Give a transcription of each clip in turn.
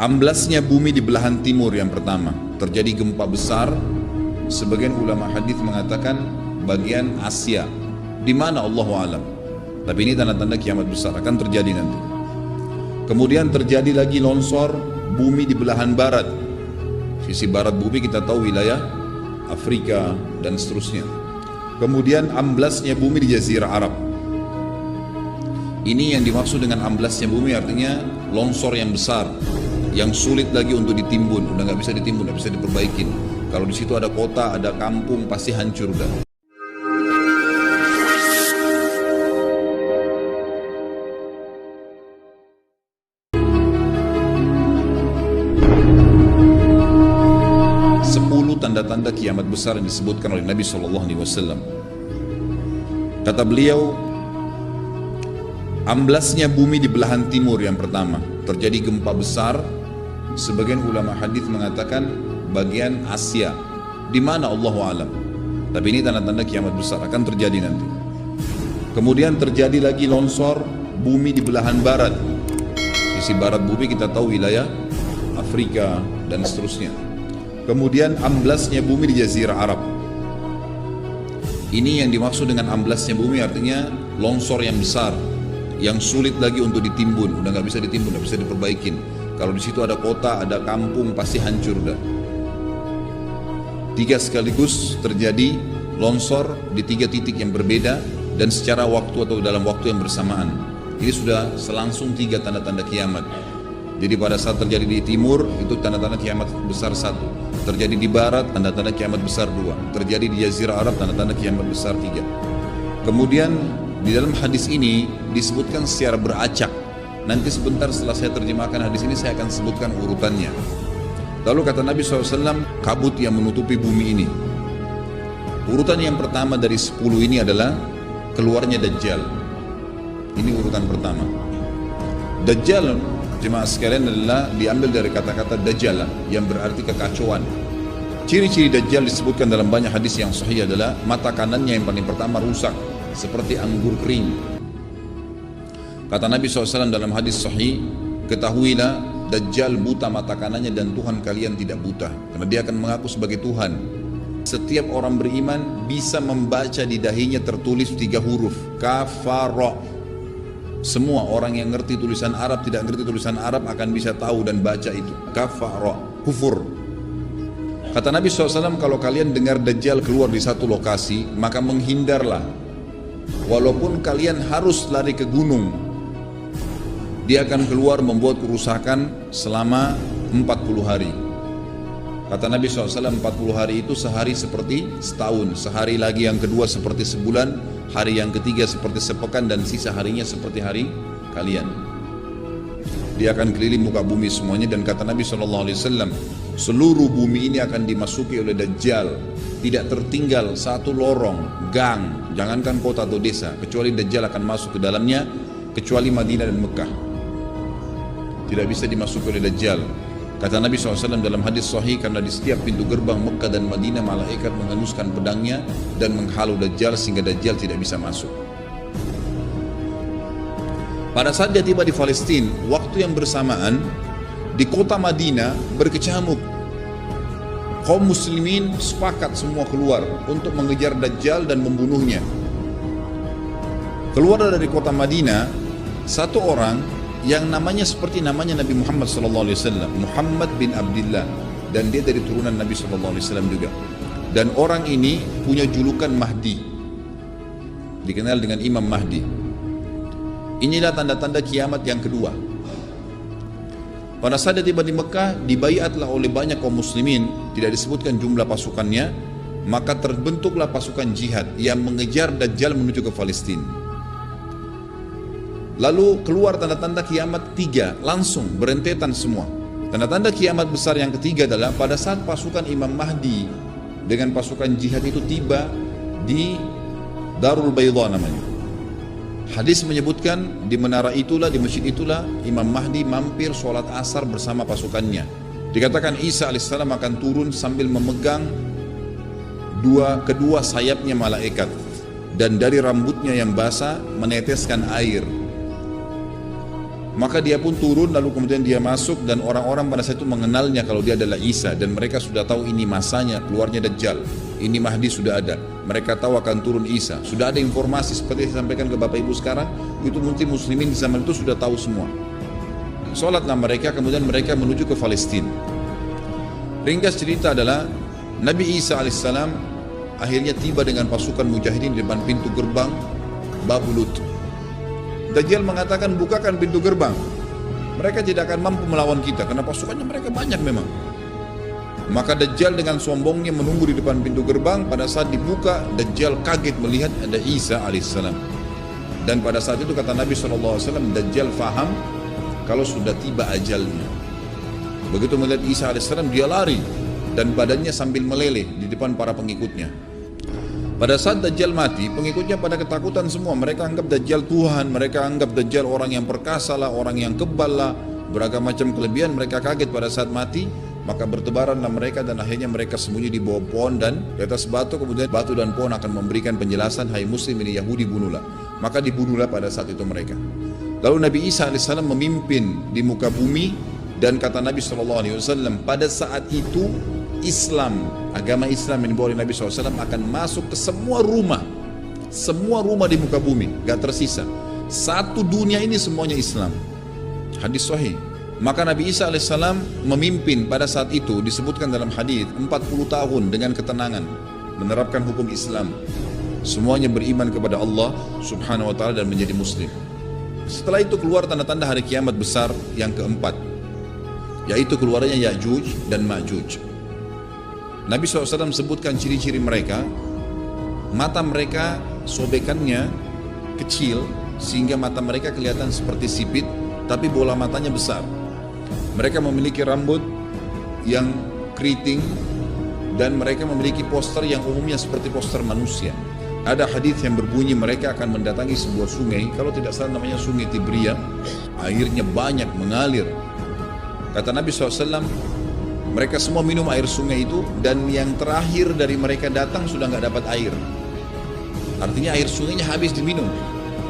Amblasnya bumi di belahan timur yang pertama, terjadi gempa besar. Sebagian ulama hadis mengatakan bagian Asia, di mana Allahu alam. Tapi ini tanda-tanda kiamat besar akan terjadi nanti. Kemudian terjadi lagi longsor bumi di belahan barat. Sisi barat bumi kita tahu wilayah Afrika dan seterusnya. Kemudian amblasnya bumi di Jazirah Arab. Ini yang dimaksud dengan amblasnya bumi, artinya longsor yang besar, yang sulit lagi untuk ditimbun, udah nggak bisa ditimbun, nggak bisa diperbaikin. Kalau di situ ada kota, ada kampung, pasti hancur udah. Tanda-tanda kiamat besar yang disebutkan oleh Nabi SAW. Kata beliau, amblasnya bumi di belahan timur yang pertama, terjadi gempa besar. Sebagian ulama hadis mengatakan bagian Asia, di mana Allahu alam. Tapi ini tanda-tanda kiamat besar akan terjadi nanti. Kemudian terjadi lagi longsor bumi di belahan barat. Sisi barat bumi kita tahu wilayah Afrika dan seterusnya. Kemudian amblasnya bumi di Jazirah Arab. Ini yang dimaksud dengan amblasnya bumi, artinya longsor yang besar, yang sulit lagi untuk ditimbun, udah nggak bisa ditimbun, nggak bisa diperbaikin. Kalau di situ ada kota, ada kampung, pasti hancur udah. 3 sekaligus terjadi longsor di 3 titik yang berbeda dan secara waktu atau dalam waktu yang bersamaan. Ini sudah selangsung 3 tanda-tanda kiamat. Jadi pada saat terjadi di timur, itu tanda-tanda kiamat besar 1. Terjadi di barat, tanda-tanda kiamat besar 2. Terjadi di Jazirah Arab, tanda-tanda kiamat besar 3. Kemudian di dalam hadis ini disebutkan secara beracak. Nanti sebentar setelah saya terjemahkan hadis ini, saya akan sebutkan urutannya. Lalu kata Nabi SAW, kabut yang menutupi bumi ini. Urutan yang pertama dari 10 ini adalah keluarnya Dajjal. Ini urutan pertama. Dajjal, jemaah sekalian, adalah diambil dari kata-kata dajjal yang berarti kekacauan. Ciri-ciri Dajjal disebutkan dalam banyak hadis yang sahih adalah mata kanannya yang paling pertama rusak seperti anggur kering. Kata Nabi SAW dalam hadis sahih, ketahuilah Dajjal buta mata kanannya dan Tuhan kalian tidak buta, karena dia akan mengaku sebagai Tuhan. Setiap orang beriman bisa membaca di dahinya tertulis 3 huruf, kafara. Semua orang yang ngerti tulisan Arab, tidak ngerti tulisan Arab akan bisa tahu dan baca itu. Kafara, kufur. Kata Nabi SAW, kalau kalian dengar Dajjal keluar di satu lokasi, maka menghindarlah. Walaupun kalian harus lari ke gunung, dia akan keluar membuat kerusakan selama 40 hari. Kata Nabi SAW, 40 hari itu sehari seperti setahun, sehari lagi yang kedua seperti sebulan, hari yang ketiga seperti sepekan, dan sisa harinya seperti hari kalian. Dia akan keliling muka bumi semuanya, dan kata Nabi SAW, seluruh bumi ini akan dimasuki oleh Dajjal. Tidak tertinggal satu lorong, gang, jangankan kota atau desa, kecuali Dajjal akan masuk ke dalamnya, kecuali Madinah dan Mekah. Tidak bisa dimasuki oleh Dajjal. Kata Nabi SAW dalam hadis sahih, karena di setiap pintu gerbang Mekah dan Madinah malaikat menghunuskan pedangnya dan menghalau Dajjal sehingga Dajjal tidak bisa masuk. Pada saat dia tiba di Palestina, waktu yang bersamaan di kota Madinah berkecamuk. Kaum muslimin sepakat semua keluar untuk mengejar Dajjal dan membunuhnya. Keluar dari kota Madinah satu orang yang namanya seperti namanya Nabi Muhammad SAW, Muhammad bin Abdullah, dan dia dari turunan Nabi SAW juga. Dan orang ini punya julukan Mahdi, dikenal dengan Imam Mahdi. Inilah tanda-tanda kiamat yang kedua. Pada saat dia tiba di Mekah, dibaiatlah oleh banyak kaum muslimin, tidak disebutkan jumlah pasukannya, maka terbentuklah pasukan jihad yang mengejar Dajjal menuju ke Palestina. Lalu keluar tanda-tanda kiamat 3, langsung berentetan semua. Tanda-tanda kiamat besar yang ketiga adalah pada saat pasukan Imam Mahdi dengan pasukan jihad itu tiba di Darul Bayda namanya. Hadis menyebutkan di menara itulah, di masjid itulah Imam Mahdi mampir sholat asar bersama pasukannya. Dikatakan Isa alaihissalam akan turun sambil memegang kedua sayapnya malaikat, dan dari rambutnya yang basah meneteskan air. Maka dia pun turun, lalu kemudian dia masuk, dan orang-orang pada saat itu mengenalnya kalau dia adalah Isa, dan mereka sudah tahu ini masanya keluarnya Dajjal, ini Mahdi sudah ada, mereka tahu akan turun Isa, sudah ada informasi seperti yang disampaikan ke Bapak Ibu sekarang. Itu mungkin muslimin di zaman itu sudah tahu semua. Sholatlah mereka, kemudian mereka menuju ke Palestina. Ringkas cerita adalah Nabi Isa alaihissalam akhirnya tiba dengan pasukan mujahidin di depan pintu gerbang Babulut. Dajjal mengatakan, bukakan pintu gerbang, mereka tidak akan mampu melawan kita karena pasukannya mereka banyak memang. Maka Dajjal dengan sombongnya menunggu di depan pintu gerbang. Pada saat dibuka, Dajjal kaget melihat ada Isa alaihissalam. Dan pada saat itu kata Nabi SAW, Dajjal faham kalau sudah tiba ajalnya. Begitu melihat Isa alaihissalam, dia lari dan badannya sambil meleleh di depan para pengikutnya. Pada saat Dajjal mati, pengikutnya pada ketakutan semua. Mereka anggap Dajjal Tuhan, mereka anggap Dajjal orang yang perkasa lah, orang yang kebal lah, beragam macam kelebihan. Mereka kaget pada saat mati, maka bertebaranlah mereka dan akhirnya mereka sembunyi di bawah pohon dan di atas batu. Kemudian batu dan pohon akan memberikan penjelasan, hai muslim ini Yahudi, bunuhlah. Maka dibunuhlah pada saat itu mereka. Lalu Nabi Isa AS memimpin di muka bumi, dan kata Nabi SAW, pada saat itu Islam, agama Islam yang dibawa oleh Nabi SAW akan masuk ke semua rumah di muka bumi, gak tersisa. Satu dunia ini semuanya Islam. Hadis sahih. Maka Nabi Isa alaihissalam memimpin pada saat itu, disebutkan dalam hadis 40 tahun dengan ketenangan menerapkan hukum Islam. Semuanya beriman kepada Allah subhanahu wa ta'ala dan menjadi muslim. Setelah itu keluar tanda-tanda hari kiamat besar yang keempat, yaitu keluarnya Ya'juj dan Ma'juj. Nabi SAW sebutkan ciri-ciri mereka. Mata mereka sobekannya kecil sehingga mata mereka kelihatan seperti sipit, tapi bola matanya besar. Mereka memiliki rambut yang keriting dan mereka memiliki poster yang umumnya seperti poster manusia. Ada hadis yang berbunyi mereka akan mendatangi sebuah sungai, kalau tidak salah namanya Sungai Tibria, airnya banyak mengalir. Kata Nabi SAW, mereka semua minum air sungai itu, dan yang terakhir dari mereka datang sudah nggak dapat air. Artinya air sungainya habis diminum.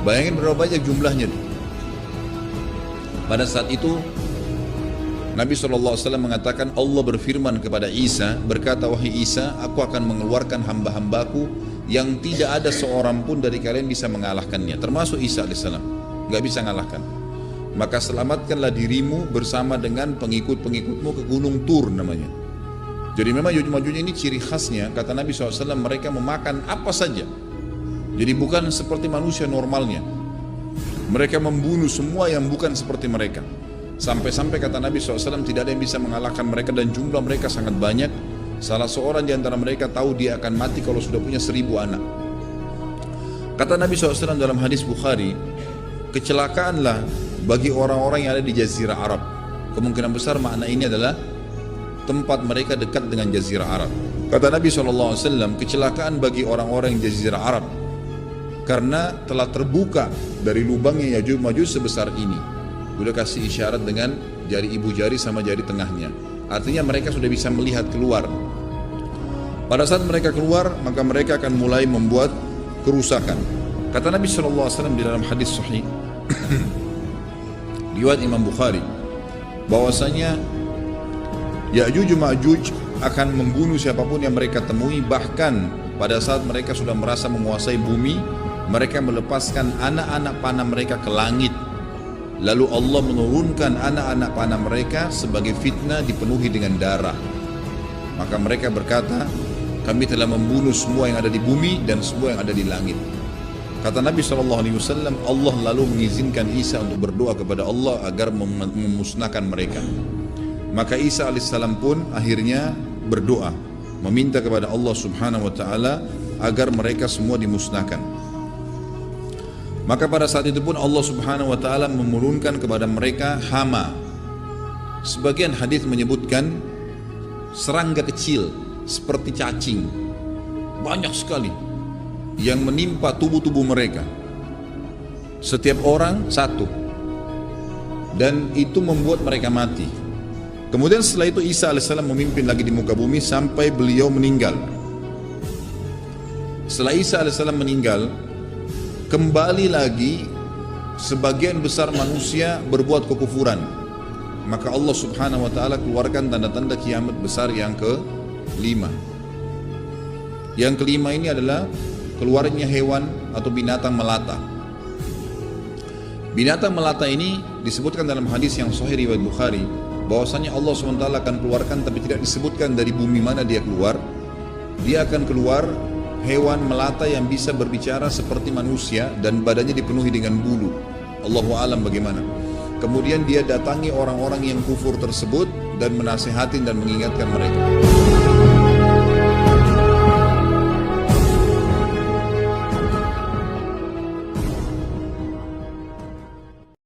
Bayangin berapa banyak jumlahnya. Pada saat itu Nabi SAW mengatakan, Allah berfirman kepada Isa, berkata, wahai Isa, aku akan mengeluarkan hamba-hambaku yang tidak ada seorang pun dari kalian bisa mengalahkannya, termasuk Isa alaihissalam, nggak bisa mengalahkan. Maka selamatkanlah dirimu bersama dengan pengikut-pengikutmu ke Gunung Tur namanya. Jadi memang Ya'juj ini ciri khasnya, kata Nabi SAW, mereka memakan apa saja. Jadi bukan seperti manusia normalnya. Mereka membunuh semua yang bukan seperti mereka. Sampai-sampai kata Nabi SAW tidak ada yang bisa mengalahkan mereka, dan jumlah mereka sangat banyak. Salah seorang di antara mereka tahu dia akan mati kalau sudah punya 1000 anak. Kata Nabi SAW dalam hadis Bukhari, kecelakaanlah bagi orang-orang yang ada di Jazirah Arab. Kemungkinan besar makna ini adalah tempat mereka dekat dengan Jazirah Arab. Kata Nabi SAW, kecelakaan bagi orang-orang Jazirah Arab karena telah terbuka dari lubangnya Ya'juj Ma'juj sebesar ini. Sudah kasih isyarat dengan jari ibu jari sama jari tengahnya. Artinya mereka sudah bisa melihat keluar. Pada saat mereka keluar, maka mereka akan mulai membuat kerusakan. Kata Nabi SAW di dalam hadis sahih riwayat Imam Bukhari, bahwasanya Ya'juj Ma'juj akan membunuh siapapun yang mereka temui. Bahkan pada saat mereka sudah merasa menguasai bumi, mereka melepaskan anak-anak panah mereka ke langit. Lalu Allah menurunkan anak-anak panah mereka sebagai fitnah dipenuhi dengan darah. Maka mereka berkata, kami telah membunuh semua yang ada di bumi dan semua yang ada di langit. Kata Nabi SAW, Allah lalu mengizinkan Isa untuk berdoa kepada Allah agar memusnahkan mereka. Maka Isa AS pun akhirnya berdoa, meminta kepada Allah Subhanahu Wa Taala agar mereka semua dimusnahkan. Maka pada saat itu pun Allah Subhanahu Wa Taala menurunkan kepada mereka hama. Sebagian hadis menyebutkan serangga kecil seperti cacing, banyak sekali yang menimpa tubuh-tubuh mereka. Setiap orang satu, dan itu membuat mereka mati. Kemudian setelah itu Isa alaihissalam memimpin lagi di muka bumi sampai beliau meninggal. Setelah Isa alaihissalam meninggal, kembali lagi sebagian besar manusia berbuat kekufuran. Maka Allah subhanahu wa ta'ala keluarkan tanda-tanda kiamat besar yang kelima. Yang kelima ini adalah keluarnya hewan atau binatang melata. Binatang melata ini disebutkan dalam hadis yang sahih riwayat Bukhari, bahwasanya Allah SWT akan keluarkan, tapi tidak disebutkan dari bumi mana dia keluar. Dia akan keluar hewan melata yang bisa berbicara seperti manusia dan badannya dipenuhi dengan bulu. Allahu alam bagaimana. Kemudian dia datangi orang-orang yang kufur tersebut dan menasihatin dan mengingatkan mereka.